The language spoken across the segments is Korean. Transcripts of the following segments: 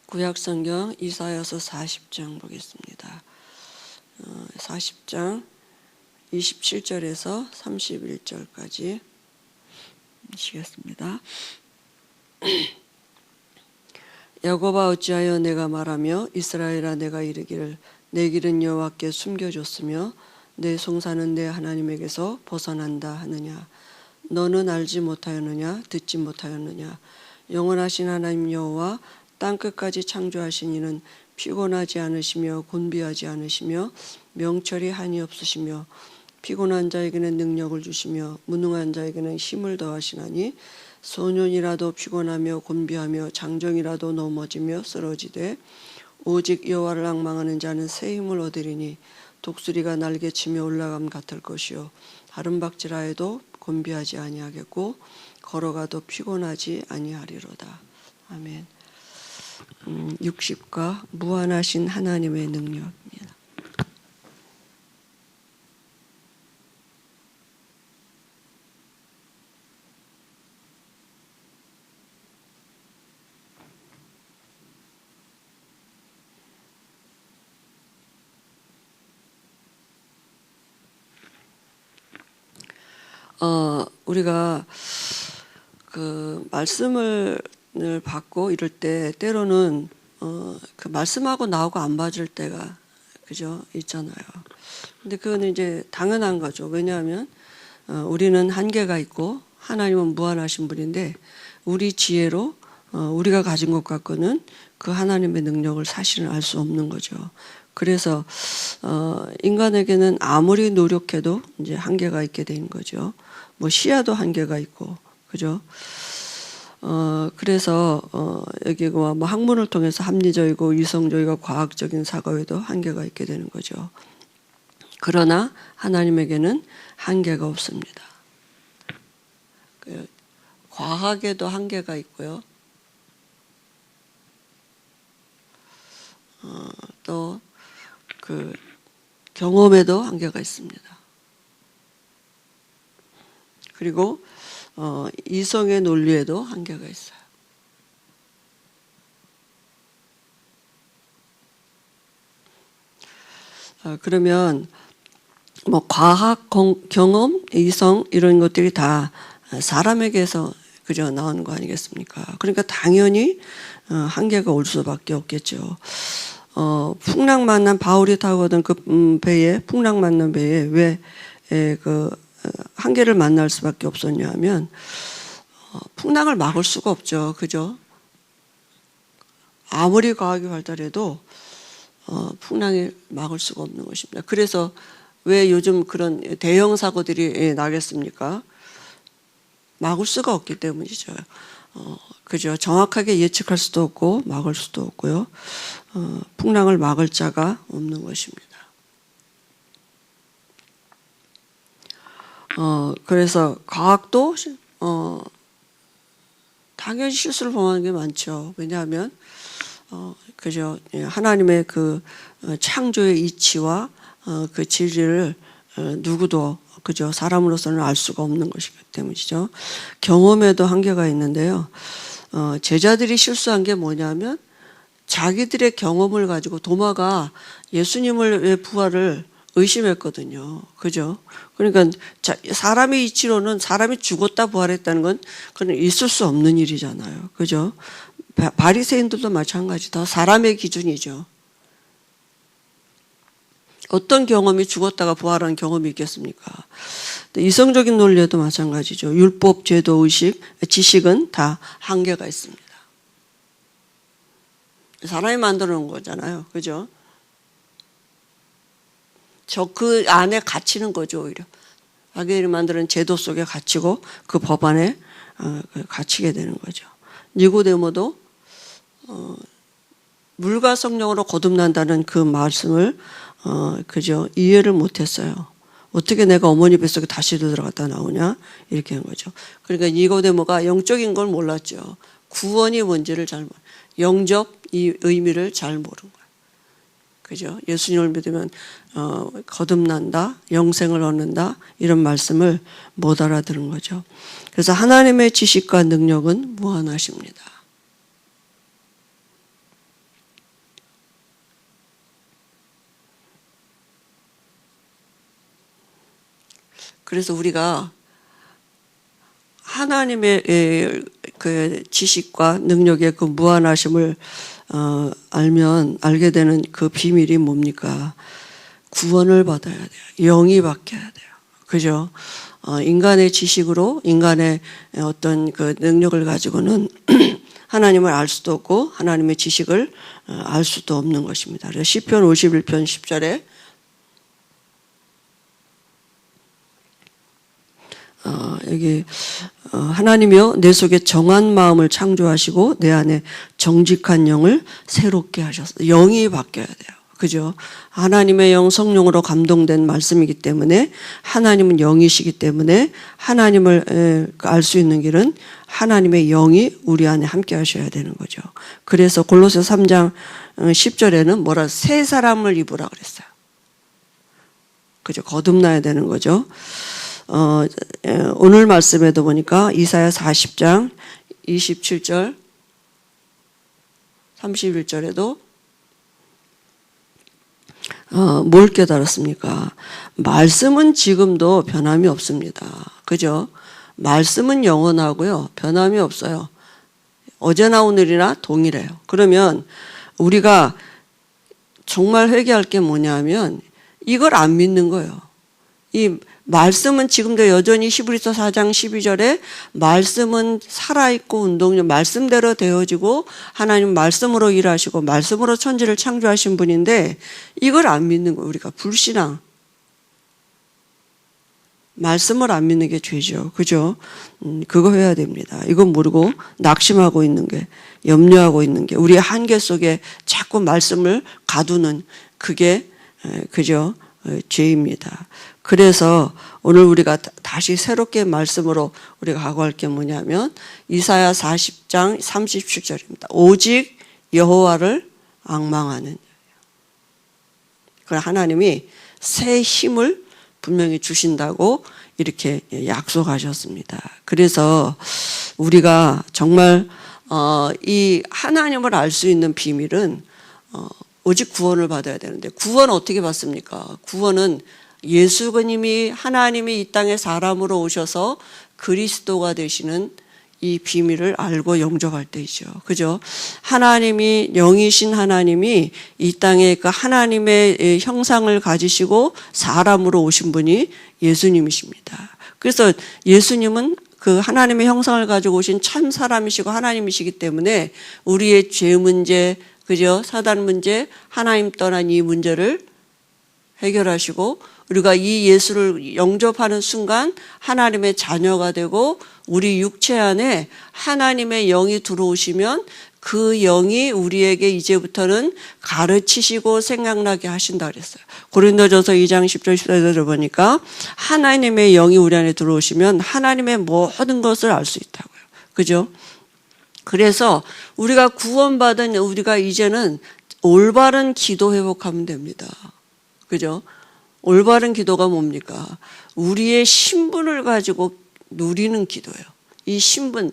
구약성경 이사야서 40장 보겠습니다. 40장 27절에서 31절까지 보시겠습니다. 야곱아 어찌하여 내가 말하며 이스라엘아 내가 이르기를 내 길은 여호와께 숨겨졌으며 내 송사는 내 하나님에게서 벗어난다 하느냐. 너는 알지 못하였느냐 듣지 못하였느냐. 영원하신 하나님 여호와 땅끝까지 창조하신 이는 피곤하지 않으시며 곤비하지 않으시며 명철이 한이 없으시며 피곤한 자에게는 능력을 주시며 무능한 자에게는 힘을 더하시나니 소년이라도 피곤하며 곤비하며 장정이라도 넘어지며 쓰러지되 오직 여호와를 앙망하는 자는 새 힘을 얻으리니 독수리가 날개치며 올라감 같을 것이요 다름박질하 해도 곤비하지 아니하겠고 걸어가도 피곤하지 아니하리로다. 아멘. 60과 무한하신 하나님의 능력입니다. 우리가 그 말씀을 받고 이럴 때 때로는 그 말씀하고 나하고 안 맞을 때가 그죠 있잖아요. 근데 그거는 이제 당연한 거죠. 왜냐하면 우리는 한계가 있고 하나님은 무한하신 분인데 우리 지혜로 우리가 가진 것 갖고는 그 하나님의 능력을 사실은 알 수 없는 거죠. 그래서 인간에게는 아무리 노력해도 이제 한계가 있게 되는 거죠. 뭐 시야도 한계가 있고 그죠. 그래서 여기 뭐 학문을 통해서 합리적이고 이성적이고 과학적인 사고에도 한계가 있게 되는 거죠. 그러나 하나님에게는 한계가 없습니다. 과학에도 한계가 있고요. 또 그 경험에도 한계가 있습니다. 그리고 이성의 논리에도 한계가 있어요. 그러면 뭐 과학, 경험, 이성 이런 것들이 다 사람에게서 그저 나오는 거 아니겠습니까? 그러니까 당연히 한계가 올 수밖에 없겠죠. 풍랑 만난 바울이 타고 오던 그 배에 풍랑 만난 배에 왜 그 한계를 만날 수밖에 없었냐 하면 풍랑을 막을 수가 없죠. 그죠? 아무리 과학이 발달해도 풍랑을 막을 수가 없는 것입니다. 그래서 왜 요즘 그런 대형 사고들이 나겠습니까? 막을 수가 없기 때문이죠. 그죠? 정확하게 예측할 수도 없고 막을 수도 없고요. 풍랑을 막을 자가 없는 것입니다. 그래서 과학도 당연히 실수를 범하는 게 많죠. 왜냐하면 그죠? 하나님의 그 창조의 이치와 그 진리를 누구도 그죠? 사람으로서는 알 수가 없는 것이기 때문이죠. 경험에도 한계가 있는데요. 제자들이 실수한 게 뭐냐면 자기들의 경험을 가지고 도마가 예수님을 왜 부활을 의심했거든요. 그죠? 그러니까 사람의 이치로는 사람이 죽었다 부활했다는 건 그건 있을 수 없는 일이잖아요. 그죠? 바리새인들도 마찬가지다. 사람의 기준이죠. 어떤 경험이 죽었다가 부활한 경험이 있겠습니까? 이성적인 논리에도 마찬가지죠. 율법, 제도, 의식, 지식은 다 한계가 있습니다. 사람이 만들어 놓은 거잖아요. 그죠? 그 안에 갇히는 거죠, 오히려. 자기들이 만드는 제도 속에 갇히고 그 법 안에 갇히게 되는 거죠. 니고데모도 물과 성령으로 거듭난다는 그 말씀을 그죠? 이해를 못했어요. 어떻게 내가 어머니 뱃속에 다시 들어갔다 나오냐? 이렇게 한 거죠. 그러니까 니고데모가 영적인 걸 몰랐죠. 구원이 뭔지를 영접 이 의미를 잘 모른 거예요. 그죠? 예수님을 믿으면 거듭난다, 영생을 얻는다 이런 말씀을 못 알아들은 거죠. 그래서 하나님의 지식과 능력은 무한하십니다. 그래서 우리가 하나님의 그 지식과 능력의 그 무한하심을 알게 되는 그 비밀이 뭡니까? 구원을 받아야 돼요. 영이 바뀌어야 돼요. 그죠? 인간의 지식으로, 인간의 어떤 그 능력을 가지고는 하나님을 알 수도 없고 하나님의 지식을 알 수도 없는 것입니다. 그래서 시편 51편 10절에 여기 하나님이여 내 속에 정한 마음을 창조하시고 내 안에 정직한 영을 새롭게 하셨어요. 영이 바뀌어야 돼요. 그죠? 하나님의 영 성령으로 감동된 말씀이기 때문에 하나님은 영이시기 때문에 하나님을 알 수 있는 길은 하나님의 영이 우리 안에 함께 하셔야 되는 거죠. 그래서 골로새 3장 10절에는 뭐라 새 사람을 입으라 그랬어요. 그죠? 거듭나야 되는 거죠. 오늘 말씀에도 보니까 이사야 40장 27절 31절에도 뭘 깨달았습니까? 말씀은 지금도 변함이 없습니다. 그죠? 말씀은 영원하고요. 변함이 없어요. 어제나 오늘이나 동일해요. 그러면 우리가 정말 회개할 게 뭐냐면 이걸 안 믿는 거예요. 이 말씀은 지금도 여전히 히브리서 4장 12절에 말씀은 살아있고 운동력 말씀대로 되어지고 하나님 말씀으로 일하시고 말씀으로 천지를 창조하신 분인데 이걸 안 믿는 거예요. 우리가 불신앙. 말씀을 안 믿는 게 죄죠. 그죠? 그거 해야 됩니다. 이건 모르고 낙심하고 있는 게, 염려하고 있는 게, 우리의 한계 속에 자꾸 말씀을 가두는 그게, 그죠? 죄입니다. 그래서 오늘 우리가 다시 새롭게 말씀으로 우리가 각오할 게 뭐냐면 이사야 40장 37절입니다. 오직 여호와를 앙망하는. 그럼 하나님이 새 힘을 분명히 주신다고 이렇게 약속하셨습니다. 그래서 우리가 정말 이 하나님을 알 수 있는 비밀은 오직 구원을 받아야 되는데 구원 어떻게 받습니까? 구원은 예수님이 하나님이 이 땅에 사람으로 오셔서 그리스도가 되시는 이 비밀을 알고 영접할 때이죠. 그죠? 하나님이 영이신 하나님이 이 땅에 그 하나님의 형상을 가지시고 사람으로 오신 분이 예수님이십니다. 그래서 예수님은 그 하나님의 형상을 가지고 오신 참 사람이시고 하나님이시기 때문에 우리의 죄 문제, 그죠? 사단 문제, 하나님 떠난 이 문제를 해결하시고 우리가 이 예수를 영접하는 순간 하나님의 자녀가 되고 우리 육체 안에 하나님의 영이 들어오시면 그 영이 우리에게 이제부터는 가르치시고 생각나게 하신다 그랬어요. 고린도전서 2장 10절 14절을 보니까 하나님의 영이 우리 안에 들어오시면 하나님의 모든 것을 알 수 있다고요. 그죠? 그래서 우리가 구원받은 우리가 이제는 올바른 기도 회복하면 됩니다. 그죠? 올바른 기도가 뭡니까? 우리의 신분을 가지고 누리는 기도예요. 이 신분,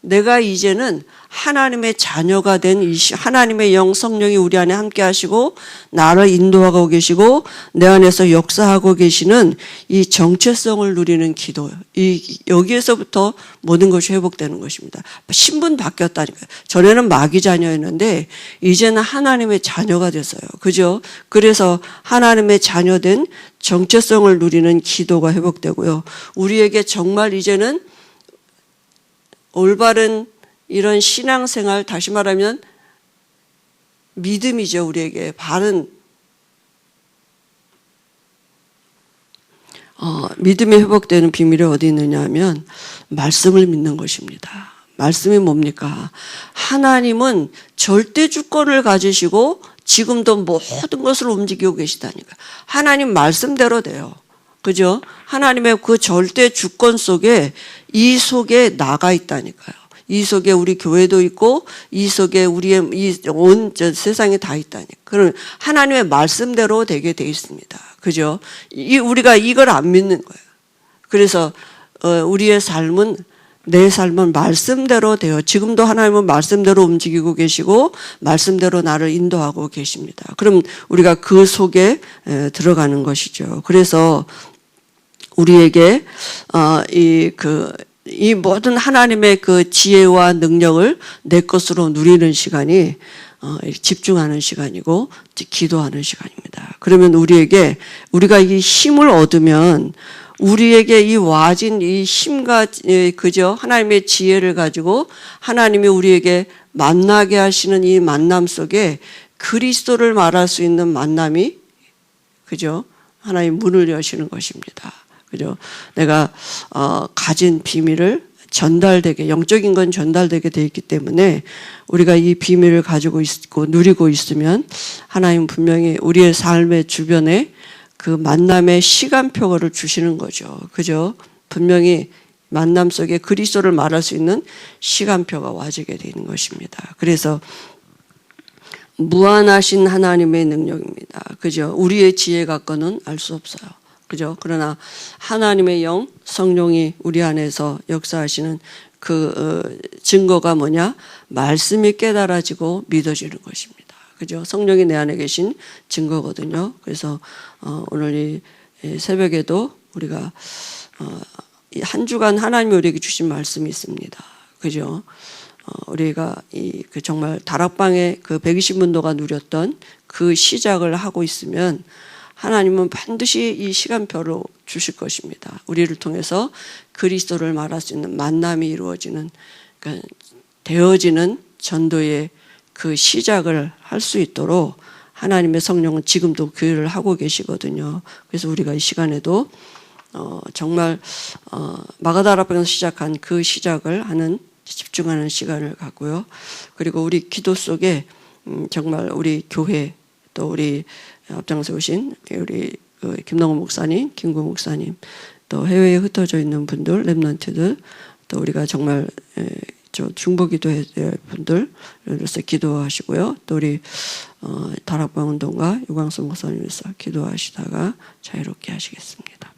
내가 이제는 하나님의 자녀가 된 이 하나님의 영 성령이 우리 안에 함께 하시고 나를 인도하고 계시고 내 안에서 역사하고 계시는 이 정체성을 누리는 기도예요. 여기에서부터 모든 것이 회복되는 것입니다. 신분 바뀌었다니까요. 전에는 마귀 자녀였는데 이제는 하나님의 자녀가 됐어요. 그죠? 그래서 하나님의 자녀된 정체성을 누리는 기도가 회복되고요. 우리에게 정말 이제는 올바른 이런 신앙생활, 다시 말하면 믿음이죠. 우리에게 바른 믿음이 회복되는 비밀이 어디 있느냐 하면 말씀을 믿는 것입니다. 말씀이 뭡니까? 하나님은 절대 주권을 가지시고 지금도 모든 것을 움직이고 계시다니까. 하나님 말씀대로 돼요. 그죠? 하나님의 그 절대 주권 속에 이 속에 나가 있다니까요. 이 속에 우리 교회도 있고 이 속에 우리의 이 온 세상에 다 있다니까. 그럼 하나님의 말씀대로 되게 돼 있습니다. 그죠? 우리가 이걸 안 믿는 거예요. 그래서 우리의 삶은 내 삶은 말씀대로 되어 지금도 하나님은 말씀대로 움직이고 계시고 말씀대로 나를 인도하고 계십니다. 그럼 우리가 그 속에 들어가는 것이죠. 그래서 우리에게 이 모든 하나님의 그 지혜와 능력을 내 것으로 누리는 시간이 집중하는 시간이고 기도하는 시간입니다. 그러면 우리가 이 힘을 얻으면 우리에게 이 와진 이 힘과 그저 하나님의 지혜를 가지고 하나님이 우리에게 만나게 하시는 이 만남 속에 그리스도를 말할 수 있는 만남이 그죠? 하나님 문을 여시는 것입니다. 그죠? 내가 가진 비밀을 전달되게, 영적인 건 전달되게 돼 있기 때문에 우리가 이 비밀을 가지고 있고 누리고 있으면 하나님 분명히 우리의 삶의 주변에 그 만남의 시간표를 주시는 거죠. 그죠? 분명히 만남 속에 그리스도를 말할 수 있는 시간표가 와지게 되는 것입니다. 그래서 무한하신 하나님의 능력입니다. 그죠? 우리의 지혜 갖고는 알 수 없어요. 그죠? 그러나 하나님의 영, 성령이 우리 안에서 역사하시는 그 증거가 뭐냐? 말씀이 깨달아지고 믿어지는 것입니다. 그죠? 성령이 내 안에 계신 증거거든요. 그래서 오늘 이 새벽에도 우리가 한 주간 하나님이 우리에게 주신 말씀이 있습니다. 그죠? 우리가 정말 다락방에 그 120문도가 누렸던 그 시작을 하고 있으면 하나님은 반드시 이 시간표로 주실 것입니다. 우리를 통해서 그리스도를 말할 수 있는 만남이 이루어지는, 그러니까 되어지는 전도의 그 시작을 할 수 있도록 하나님의 성령은 지금도 교회를 하고 계시거든요. 그래서 우리가 이 시간에도 정말 마가다락방에서 시작한 그 시작을 하는 집중하는 시간을 갖고요. 그리고 우리 기도 속에 정말 우리 교회 또 우리 앞장서오신 우리 김동훈 목사님, 김구 목사님, 또 해외에 흩어져 있는 분들, 렘넌트들, 또 우리가 정말 중보기도회 분들로서 기도하시고요. 또 우리 다락방 운동가 유광수 목사님께서 기도하시다가 자유롭게 하시겠습니다.